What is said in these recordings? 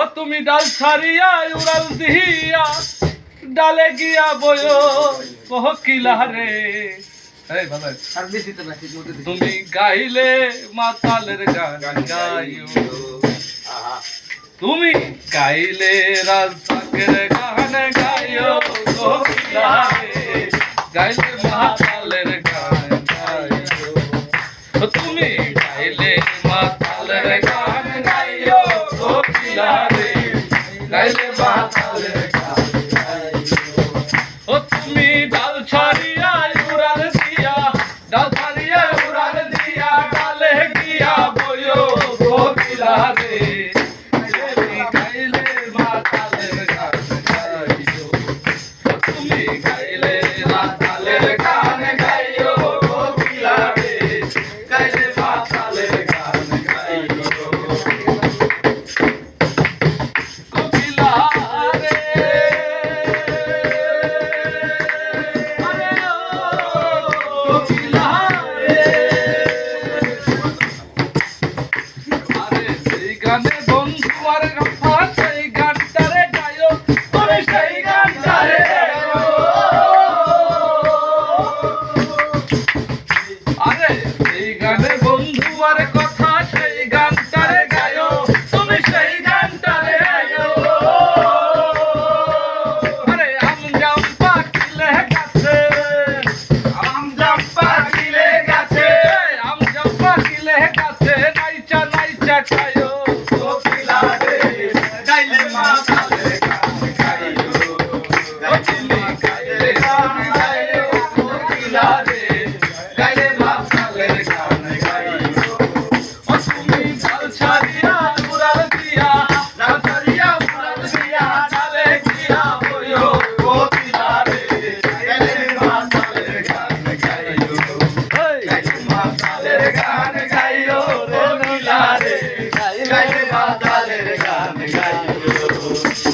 ও তুমি ডাল ছাড়িয়া উড়াল দিয়া ডালে গিয়া বয়ো কোকিলা রে। তুমি গাইলে মাতালের গান গাইও, তুমি গাইলে রাজাকের গান গাইও কোকিলা রে, গাইলে মাতালের গান গাইও। তুমি গাইলে মাতালের গান গাইও কোকিলা রে, গাইলে মাতালের গান গাইও। ও তুমি ডাল ছাড়িয়া উড়াল দিয়া, ডাল ছাড়িয়া উড়াল দিয়া ডালে গিয়া বয়ো কোকিলা রে, গাইলে মাতালের গান গাইও। তুমি গাইলে মাতালের গান গাইও কোকিলা রে, গাইলে মাতালের গান গাইও। কোকিলা রে কোকিলা রে, আরে সেই গানে বন্ধু আর কথা সেই গানটারে গায়ো, তুমি সেই গানটারে গায়ো। আরে সেই গানে বন্ধু আর কথা সেই গানটারে গায়ো, তুমি সেই গানটারে গায়ো। আরে আম জাম পাকিলে গাছে, আম জাম পাকিলে গাছে, আম জাম পাকিলে গাছে নাইচা নাইচা খায়ো কোকিলা রে, গাইলে মাতালের গান গাইও। তুমি গাইলে গান গাইও কোকিলা রে, গাইলে মাতালের গান গাইও। ও তুমি ডাল ছাড়িয়া উড়াল দিয়া, ডাল ছাড়িয়া উড়াল দিয়া ডালে গিয়া বয়ো কোকিলা রে, গাইলে মাতালের গান গাইও। গাইলে মাতালের গান গাইও কোকিলা রে, গাইলে মাতালের গান গাইও।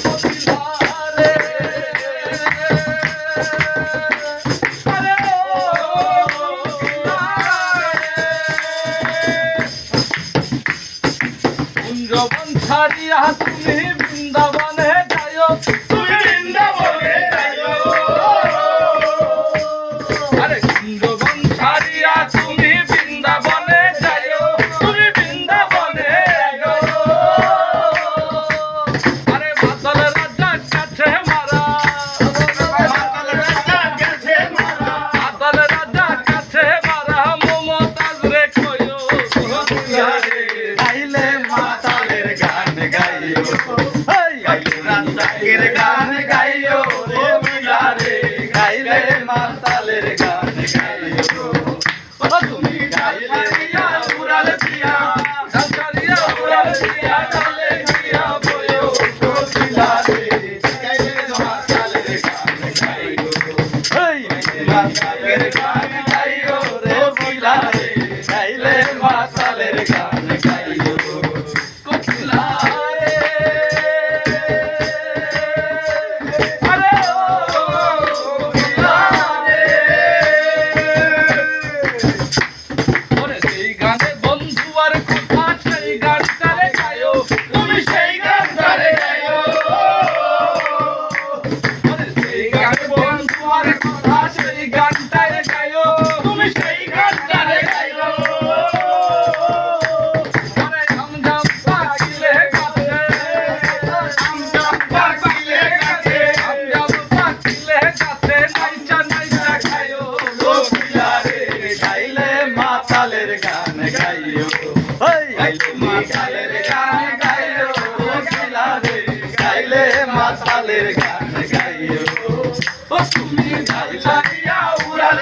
কোকিলা রে, আরে ও কোকিলা রে। কুঞ্জবন ছাড়িয়া তুমি বৃন্দাবনে যাইও, তুমি বৃন্দাবনে যাইও। আরে কুঞ্জবন ছাড়িয়া তুমি বৃন্দাবনে যাইও, তুমি বৃন্দাবনে যাইও। আরে মাতাল রাজার কাছে মারা, মাতাল রাজার কাছে মারা, মাতাল রাজার কাছে মারা মমতাজ রে কইও কোকিলা রে, গাইলে মাতালের গান গাইও। গাইলে রাজাকের গান গাইও কোকিলা রে, গাইলে মাতালের গান গাইও। ও তুমি গাইলে উড়াল দিয়া, ডাল ছাড়িয়া উড়াল দিয়া ডালে গিয়া বয়ো কোকিলা রে, গাইলে মাতালের গান গাইও। গাইলে মাতালের গান গাইও কোকিলা রে, গাইলে মাতালের গান গাইও। কোকিলা রে, আরে ও কোকিলা রে। ওরে সেই গানে বন্ধু আর কথা সেই গানটারে গায়ো, তুমি সেই গানটারে গায়ো। ওরে সেই গানে বন্ধু আর কথা সেই গানটারে গায়ো, তুমি সেই গানটারে গায়ো। আরে আম জাম পাকিলে গাছে, আম জাম পাকিলে গাছে, আম জাম পাকিলে গাছে নাইচা নাইচা খায়ো কোকিলা রে, গাইলে মাতালের গান গাইও। গাইলে মাতালের গান গাইও কোকিলা রে, গাইলে মাতালের গান গাইও। ও তুমি ডাল ছাড়িয়া উড়াল